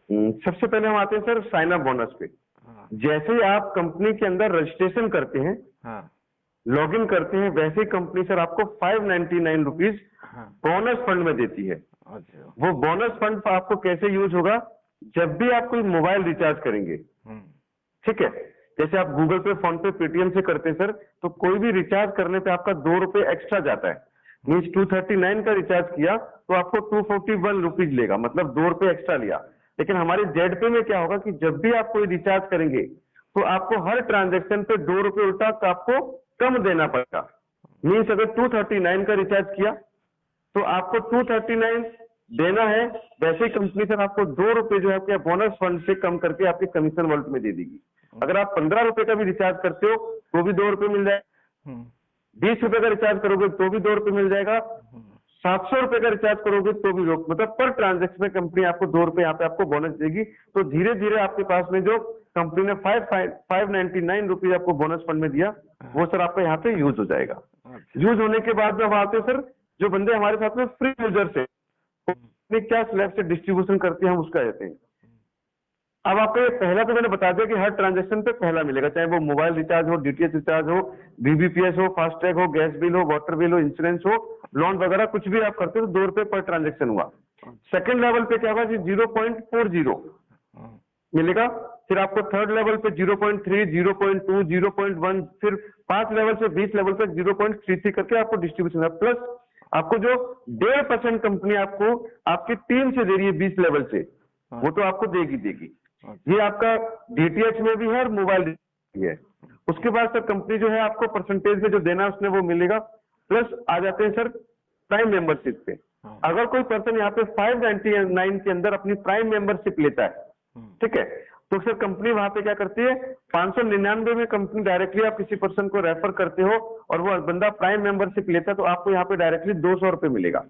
सबसे पहले हम आते हैं सर साइन अप बोनस पे। हाँ जैसे ही आप कंपनी के अंदर रजिस्ट्रेशन करते हैं, हाँ लॉगिन करते हैं, वैसे ही कंपनी सर आपको 599 रुपीज हाँ। बोनस फंड में देती है। अच्छा। वो बोनस फंड आपको कैसे यूज होगा, जब भी आप कोई मोबाइल रिचार्ज करेंगे, ठीक है, जैसे आप गूगल पे, फोन पे, पेटीएम से करते हैं सर, तो कोई भी रिचार्ज करने पे आपका 2 रुपए एक्स्ट्रा जाता है। मीन्स 239 का रिचार्ज किया तो आपको 241 रुपीज लेगा, मतलब 2 रुपए एक्स्ट्रा लिया। लेकिन हमारे जेड पे में क्या होगा कि जब भी आप कोई रिचार्ज करेंगे तो आपको हर ट्रांजेक्शन पे 2 रुपए उल्टा आपको कम देना पड़ेगा। मीन्स अगर 239 का रिचार्ज किया तो आपको 239 देना है, वैसे ही कंपनी सर आपको 2 रुपए जो है आपके बोनस फंड से कम करके आपके कमीशन वॉलेट में दे देगी। अगर आप 15 रुपए का भी रिचार्ज करते हो तो भी 2 रुपए मिल जाएगा, 20 रुपए का रिचार्ज करोगे तो भी 2 रुपए मिल जाएगा, 700 रुपए का रिचार्ज करोगे तो भी मतलब पर ट्रांजेक्शन में कंपनी आपको 2 रुपए यहाँ पे आपको बोनस देगी। तो धीरे धीरे आपके पास में जो कंपनी ने 599 रुपीज आपको बोनस फंड में दिया, वो सर आपका यहाँ पे यूज हो जाएगा। यूज होने के बाद में हम आते हैं सर, जो बंदे हमारे साथ में फ्री यूजर से क्या स्लैब से डिस्ट्रीब्यूशन करते हैं हम उसका देते हैं। अब आपको ये पहला तो मैंने बता दिया कि हर ट्रांजेक्शन पे पहला मिलेगा, चाहे वो मोबाइल रिचार्ज हो, डीटीएच रिचार्ज हो, बीबीपीएस हो, फास्टैग हो, गैस बिल हो, वाटर बिल हो, इंश्योरेंस हो, लोन वगैरह कुछ भी आप करते हो तो 2 रुपए पर ट्रांजेक्शन हुआ। सेकंड लेवल पे क्या होगा जी 0.40 मिलेगा। फिर आपको थर्ड लेवल पे 0.3, 0.2, 0.1, फिर 5 लेवल से 20 लेवल तक 0.33 करके आपको डिस्ट्रीब्यूशन है। प्लस आपको जो 1.5% कंपनी आपको आपकी टीम से दे रही है 20 लेवल से, वो तो आपको देगी। ये आपका डीटीएच में भी है और मोबाइल भी है। उसके बाद सर कंपनी जो है आपको परसेंटेज में जो देना है उसमें वो मिलेगा। प्लस आ जाते हैं सर प्राइम मेंबरशिप पे। अगर कोई पर्सन यहाँ पे 599 के अंदर अपनी प्राइम मेंबरशिप लेता है, ठीक है, तो सर कंपनी वहां पे क्या करती है, 599 में कंपनी डायरेक्टली आप किसी पर्सन को रेफर करते हो और वो बंदा प्राइम मेंबरशिप लेता है तो आपको यहाँ पे डायरेक्टली 200 रुपए मिलेगा।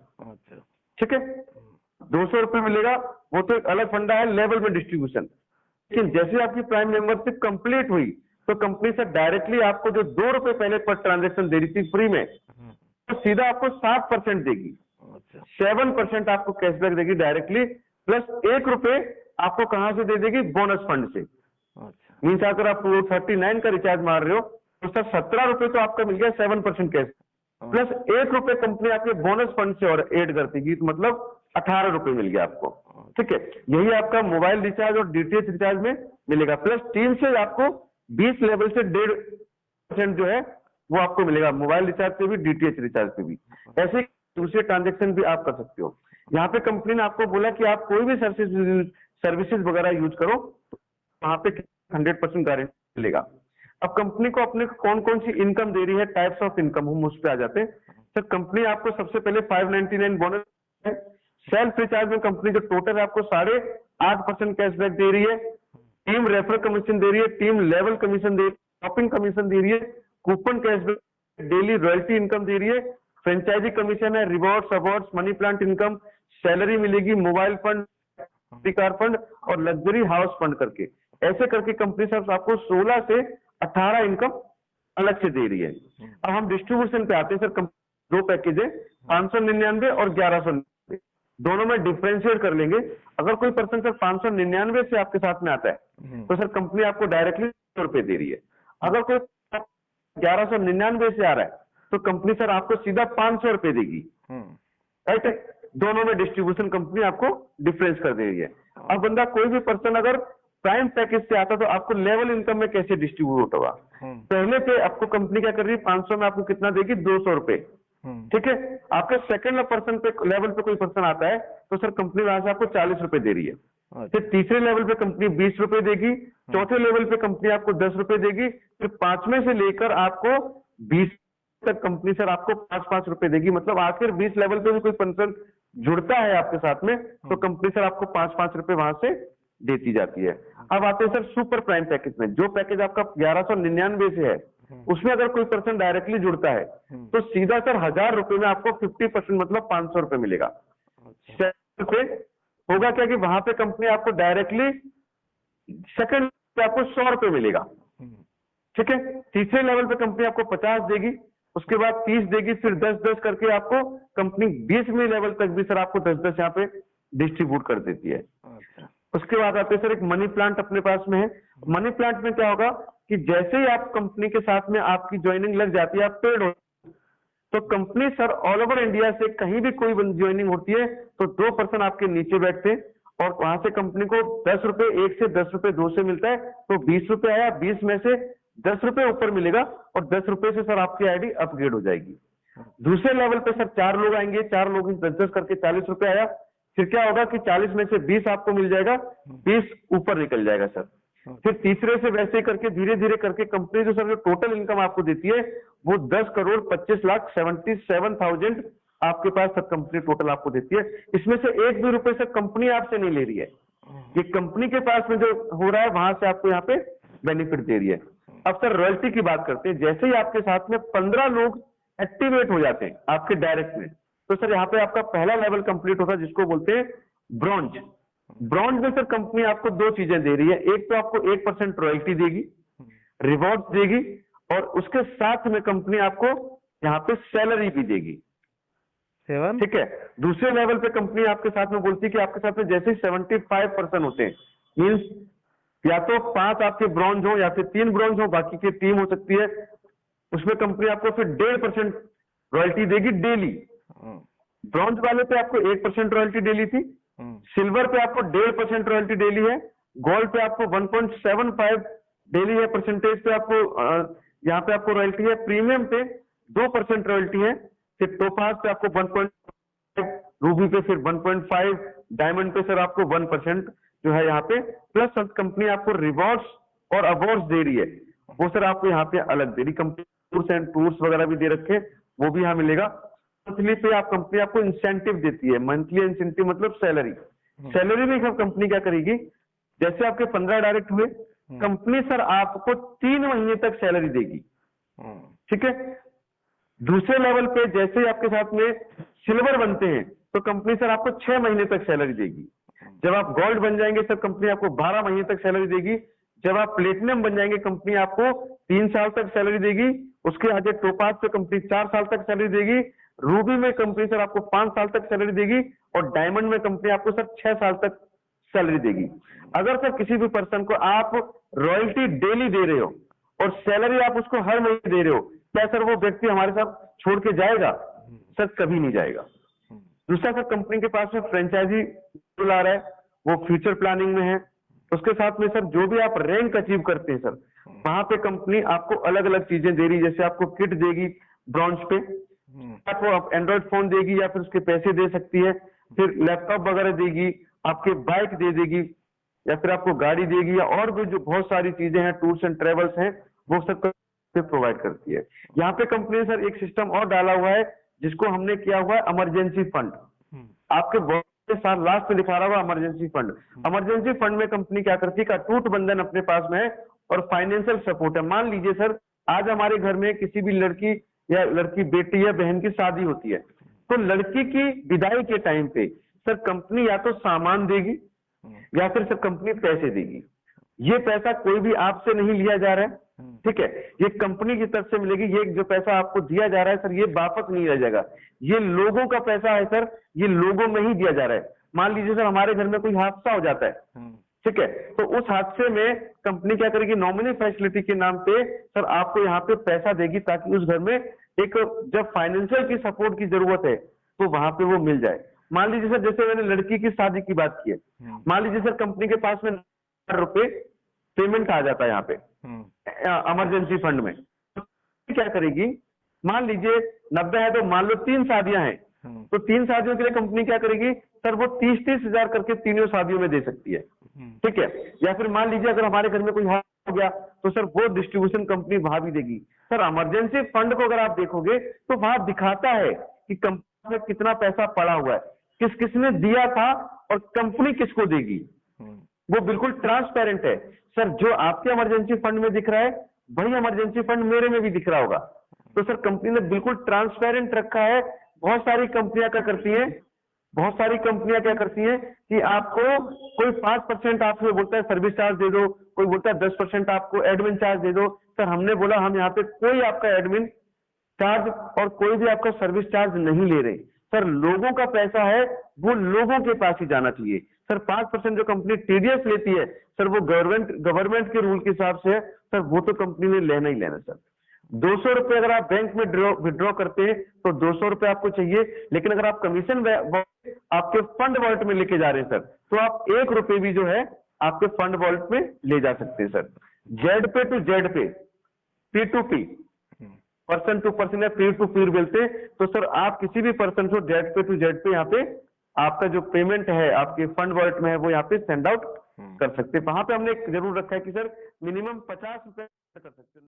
ठीक है, 200 रुपए मिलेगा। वो तो एक अलग फंडा है लेवल में डिस्ट्रीब्यूशन। लेकिन जैसे आपकी प्राइम मेंबरशिप कंप्लीट हुई तो कंपनी से डायरेक्टली आपको जो 2 रुपए पहले पर ट्रांजेक्शन दे रही थी फ्री में, तो सीधा आपको 7% देगी, 7% आपको कैशबैक देगी डायरेक्टली। प्लस 1 रुपए आपको कहां से दे देगी, बोनस फंड से। मीन्स अगर आप 239 का रिचार्ज मार रहे हो तो सर 17 रुपए तो आपका मिल गया 7% कैश, प्लस 1 रुपए कंपनी आपके बोनस फंड से और ऐड कर देगी, तो मतलब 18 रुपए मिल गया आपको। ठीक है, यही आपका मोबाइल रिचार्ज और डीटीएच रिचार्ज में मिलेगा। प्लस टीम से आपको 20 लेवल से 1.5% जो है वो आपको मिलेगा, मोबाइल रिचार्ज पे भी, डीटीएच रिचार्ज पे भी। ऐसे दूसरे ट्रांजेक्शन भी आप कर सकते हो। यहाँ पे कंपनी ने आपको बोला कि आप कोई भी सर्विसेज वगैरह यूज करो तो वहां पे 100% गारंटी मिलेगा। अब कंपनी को अपने कौन कौन सी इनकम दे रही है, टाइप्स ऑफ इनकम, हम उस पर आ जाते हैं। सर कंपनी आपको सबसे पहले 599 बोनस है। सेल्फ रिचार्ज में कंपनी जो टोटल है आपको 8.5% कैशबैक दे रही है। टीम रेफर कमीशन दे रही है, टीम लेवल कमीशन दे रही है, शॉपिंग कमीशन दे रही है, coupon cashback, daily royalty income दे रही है, फ्रेंचाइजी कमीशन है, rewards, awards, money plant income, salary मिलेगी, मोबाइल फंड, कार फंड और लग्जरी हाउस फंड करके। ऐसे करके कंपनी साहब आपको 16 से 18 इनकम अलग से दे रही है। अब हम डिस्ट्रीब्यूशन पे आते हैं सर। दो पैकेज है, 599 और 1199। दोनों में डिफरेंशिएट कर लेंगे। अगर कोई पर्सन सर 599 से आपके साथ में आता है तो सर कंपनी आपको डायरेक्टली 100 रुपए दे रही है। अगर कोई 1199 से आ रहा है तो कंपनी सर आपको सीधा 500 रुपए देगी। राइट है, दोनों में डिस्ट्रीब्यूशन कंपनी आपको डिफरेंस कर दे रही है। अब बंदा कोई भी पर्सन अगर प्राइम पैकेज से आता तो आपको लेवल इनकम में कैसे डिस्ट्रीब्यूट होगा। पहले पे आपको कंपनी क्या कर रही है, 500 में आपको कितना देगी, 200 रुपए। ठीक है, आपके सेकंड पर्सन पे लेवल पे कोई पर्सन आता है तो सर कंपनी वहां से आपको 40 रुपए दे रही है। फिर तीसरे लेवल पे कंपनी 20 रुपए देगी, चौथे लेवल पे कंपनी आपको 10 रुपए देगी, फिर 5वें से लेकर आपको 20 तक कंपनी सर आपको 5-5 रुपए देगी। मतलब आखिर 20 लेवल पे भी कोई पर्सन जुड़ता है आपके साथ में तो कंपनी सर आपको 5-5 रुपए वहां से देती जाती है। अब आते हैं सर सुपर प्राइम पैकेज में। जो पैकेज आपका 1199 से है उसमें अगर कोई पर्सन डायरेक्टली जुड़ता है तो सीधा सर 1000 रुपए में आपको 50% मतलब 500 रुपए मिलेगा। पे होगा क्या कि वहां पे कंपनी आपको डायरेक्टली सेकंड पे आपको 100 रुपए मिलेगा। ठीक है, तीसरे लेवल पे कंपनी आपको 50 देगी, उसके बाद 30 देगी, फिर 10-10 करके आपको कंपनी 20वें लेवल तक भी सर आपको 10-10 यहाँ पे डिस्ट्रीब्यूट कर देती है। उसके बाद आते हैं सर एक मनी प्लांट अपने पास में है। मनी प्लांट में क्या होगा कि जैसे ही आप कंपनी के साथ में आपकी ज्वाइनिंग लग जाती है, आप पेड हो, तो company sir all over India से कहीं भी कोई ज्वाइनिंग होती है तो 2% आपके नीचे बैठते हैं और वहां से कंपनी को 10 रुपए 1 से 10 रुपए 2 से मिलता है, तो 20 रुपए आया, 20 में से 10 रुपए ऊपर मिलेगा और 10 रुपए से सर आपकी आईडी अपग्रेड हो जाएगी। दूसरे लेवल पे सर 4 लोग आएंगे, 4 लोग 10-10 करके 40 रुपए आया, फिर क्या होगा कि 40 में से 20 आपको मिल जाएगा, 20 ऊपर निकल जाएगा सर। फिर तीसरे से वैसे करके धीरे धीरे करके कंपनी जो सर जो टोटल इनकम आपको देती है वो 10 करोड़ 25 लाख 77,000 आपके पास सर कंपनी टोटल आपको देती है। इसमें से एक भी रुपए सर कंपनी आपसे नहीं ले रही है, ये कंपनी के पास में जो हो रहा है वहां से आपको यहाँ पे बेनिफिट दे रही है। अब सर रॉयल्टी की बात करते हैं। जैसे ही आपके साथ में 15 लोग एक्टिवेट हो जाते हैं आपके डायरेक्ट में, तो सर यहाँ पे आपका पहला लेवल कंप्लीट होता है जिसको बोलते हैं ब्रॉन्ज। ब्रॉन्ज में सर कंपनी आपको 2 चीजें दे रही है, एक तो आपको 1% रॉयल्टी देगी, रिवॉर्ड देगी, और उसके साथ में कंपनी आपको यहाँ पे सैलरी भी देगी। ठीक है। दूसरे लेवल पे कंपनी आपके साथ में बोलती है कि आपके साथ में जैसे 75% होते हैं, मीन्स या तो 5 आपके ब्रॉन्ज हो या फिर 3 ब्रॉन्ज हो, बाकी की टीम हो सकती है, उसमें कंपनी आपको फिर 1.5% रॉयल्टी देगी डेली। ब्रॉन्ज वाले पे आपको 1% रॉयल्टी डेली थी, सिल्वर पे आपको 1.5% रॉयल्टी डेली है, गोल्ड पे आपको 1.75 डेली है परसेंटेज पे आपको यहाँ पे आपको रॉयल्टी है, प्रीमियम पे 2% रॉयल्टी है, फिर टोपाज पे आपको 1.5, रूबी पे फिर 1.5, डायमंड पे सर आपको 1% जो है यहाँ पे, प्लस कंपनी आपको रिवॉर्ड्स और अवार्ड्स दे रही है, वो सर आपको यहाँ पे अलग दे रही। कंपनी टूर्स एंड टूर्स वगैरह भी दे रखे, वो भी यहाँ मिलेगा। मंथली पे आप कंपनी आपको इंसेंटिव देती है, मंथली इंसेंटिव मतलब सैलरी। सैलरी में सब कंपनी क्या करेगी, जैसे आपके 15 डायरेक्ट हुए, कंपनी सर आपको 3 महीने तक सैलरी देगी। ठीक है। दूसरे लेवल पे जैसे ही आपके साथ में सिल्वर बनते हैं तो कंपनी सर आपको 6 महीने तक सैलरी देगी। जब आप गोल्ड बन जाएंगे सर कंपनी आपको 12 महीने तक सैलरी देगी। जब आप प्लेटिनम बन जाएंगे कंपनी आपको 3 साल तक सैलरी देगी। उसके आगे टोपाज पे कंपनी 4 साल तक सैलरी देगी। रूबी में कंपनी सर आपको 5 साल तक सैलरी देगी और डायमंड में कंपनी आपको सर 6 साल तक सैलरी देगी। अगर सर किसी भी पर्सन को आप रॉयल्टी डेली दे रहे हो और सैलरी आप उसको हर महीने दे रहे हो, क्या सर वो व्यक्ति हमारे साथ छोड़ के जाएगा? सर कभी नहीं जाएगा। दूसरा सर कंपनी के पास में फ्रेंचाइजी आ रहा है, वो फ्यूचर प्लानिंग में है। उसके साथ में सर जो भी आप रैंक अचीव करते हैं सर, वहां पे कंपनी आपको अलग अलग चीजें दे रही है। जैसे आपको किट देगी ब्रॉन्ज पे, आपको आप एंड्रॉइड फोन देगी या फिर उसके पैसे दे सकती है, फिर लैपटॉप वगैरह देगी, आपके बाइक दे देगी या फिर आपको गाड़ी देगी, या और भी जो बहुत सारी चीजें हैं, टूर्स एंड ट्रेवल्स हैं, वो सब प्रोवाइड करती है। यहाँ पे कंपनी ने सर एक सिस्टम और डाला हुआ है जिसको हमने किया हुआ है इमरजेंसी फंड। आपके साथ लास्ट में दिखा रहा हुआ इमरजेंसी फंड। इमरजेंसी फंड में कंपनी क्या करती है, अटूट बंधन अपने पास में है और फाइनेंशियल सपोर्ट है। मान लीजिए सर आज हमारे घर में किसी भी लड़की या लड़की बेटी या बहन की शादी होती है, तो लड़की की विदाई के टाइम पे सर कंपनी या तो सामान देगी या फिर सर कंपनी पैसे देगी। ये पैसा कोई भी आपसे नहीं लिया जा रहा है, ठीक है, ये कंपनी की तरफ से मिलेगी। ये जो पैसा आपको दिया जा रहा है सर, ये वापस नहीं रह जाएगा, ये लोगों का पैसा है सर, ये लोगों में ही दिया जा रहा है। मान लीजिए सर हमारे घर में कोई हादसा हो जाता है, ठीक है, तो उस हादसे में कंपनी क्या करेगी, नॉमिनी फैसिलिटी के नाम पे सर आपको यहाँ पे पैसा देगी ताकि उस घर में एक जब फाइनेंशियल की सपोर्ट की जरूरत है तो वहां पे वो मिल जाए। मान लीजिए सर जैसे मैंने लड़की की शादी की बात की है, मान लीजिए सर कंपनी के पास में ₹1,000 पेमेंट आ जाता है यहाँ पे इमरजेंसी फंड में, तो क्या करेगी, मान लीजिए 90 है तो मान लो 3 शादियां हैं, तो 3 शादियों के लिए कंपनी क्या करेगी सर, वो 30-30 हजार करके तीनों शादियों में दे सकती है, ठीक है। या फिर मान लीजिए अगर हमारे घर में कोई हादसा हो गया तो सर वो डिस्ट्रीब्यूशन कंपनी वहां भी देगी। सर इमरजेंसी फंड को अगर आप देखोगे तो वहां दिखाता है कि कंपनी में कितना पैसा पड़ा हुआ है, किस किसने दिया था और कंपनी किसको देगी, वो बिल्कुल ट्रांसपेरेंट है। सर जो आपके इमरजेंसी फंड में दिख रहा है वही इमरजेंसी फंड मेरे में भी दिख रहा होगा। तो सर कंपनी ने बिल्कुल ट्रांसपेरेंट रखा है। बहुत सारी कंपनियां क्या करती हैं, बहुत सारी कंपनियां क्या करती हैं कि आपको कोई 5% आपसे बोलता है सर्विस चार्ज दे दो, कोई बोलता है 10% आपको एडमिन चार्ज दे दो। सर हमने बोला हम यहाँ पे कोई आपका एडमिन चार्ज और कोई भी आपका सर्विस चार्ज नहीं ले रहे। सर लोगों का पैसा है, वो लोगों के पास ही जाना चाहिए। सर 5% जो कंपनी टीडीएस लेती है सर, वो गवर्नमेंट के रूल के हिसाब से है सर, वो तो कंपनी ने लेना ही लेना सर। 200 रुपए अगर आप बैंक में विड्रॉ करते हैं तो 200 रुपए आपको चाहिए, लेकिन अगर आप कमीशन आपके फंड वॉलेट में लेके जा रहे हैं सर, तो आप 1 रुपए भी जो है आपके फंड वॉलेट में ले जा सकते हैं सर। जेड पे टू जेड पे, P2P, पर्सन टू पर्सन या पीर टू पीर बोलते, तो सर आप किसी भी पर्सन को जेड पे टू जेड पे यहाँ पे आपका जो पेमेंट है आपके फंड वॉलेट में है वो यहाँ पे सेंड आउट कर सकते हैं। वहां पे हमने जरूर रखा है कि सर मिनिमम 50 रुपए कर सकते हैं।